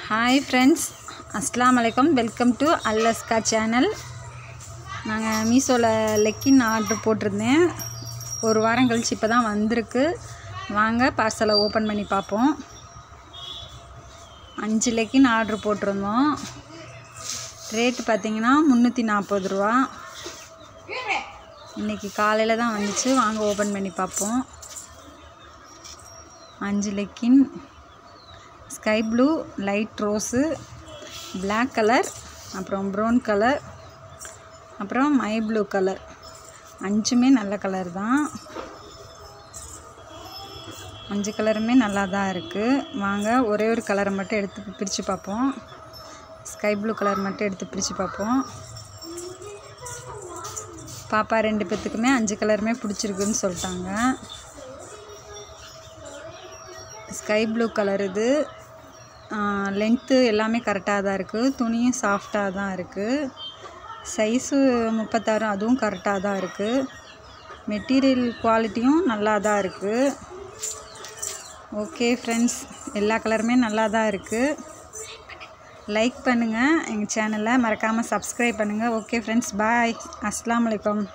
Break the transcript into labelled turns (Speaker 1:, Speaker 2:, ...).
Speaker 1: Hi friends, அஸ்ஸலாமு அலைக்கும். Welcome to Alaska channel. நாங்கள் மீஷோவில் லெக்கின் ஆர்டர் போட்டிருந்தேன். ஒரு வாரம் கழிச்சு இப்போ தான் வந்திருக்கு. வாங்க பார்சலை ஓப்பன் பண்ணி பார்ப்போம். 5 லெக்கின் ஆர்டர் போட்டிருந்தோம். ரேட்டு பார்த்திங்கன்னா 340 ரூபா. இன்றைக்கி காலையில் தான் வந்துச்சு. வாங்க ஓப்பன் பண்ணி பார்ப்போம். 5 legging sky blue, light rose, black colour, அப்புறம் ப்ரௌன் கலர், அப்புறம் மை ப்ளூ கலர். 5மே நல்ல கலர் தான். 5 கலருமே நல்லா தான் இருக்குது. வாங்க ஒரே ஒரு கலரை மட்டும் எடுத்து பிரித்து பார்ப்போம். ஸ்கை ப்ளூ கலர் மட்டும் எடுத்து பிரித்து பார்ப்போம். பாப்பா 2 பேர்த்துக்குமே 5 கலருமே பிடிச்சிருக்குன்னு சொல்லிட்டாங்க. ஸ்கை ப்ளூ கலர் இது. லென்த்து எல்லாமே கரெக்டாக தான் இருக்குது. துணியும் சாஃப்டாக தான் இருக்குது. சைஸு 36, அதுவும் கரெக்டாக தான் இருக்குது. மெட்டீரியல் குவாலிட்டியும் நல்லா தான் இருக்குது. ஓகே ஃப்ரெண்ட்ஸ், எல்லா கலருமே நல்லா தான் இருக்குது. லைக் பண்ணுங்கள், எங்கள் சேனலை மறக்காமல் சப்ஸ்கிரைப் பண்ணுங்கள். ஓகே ஃப்ரெண்ட்ஸ், பாய். அஸ்ஸலாமு அலைக்கும்.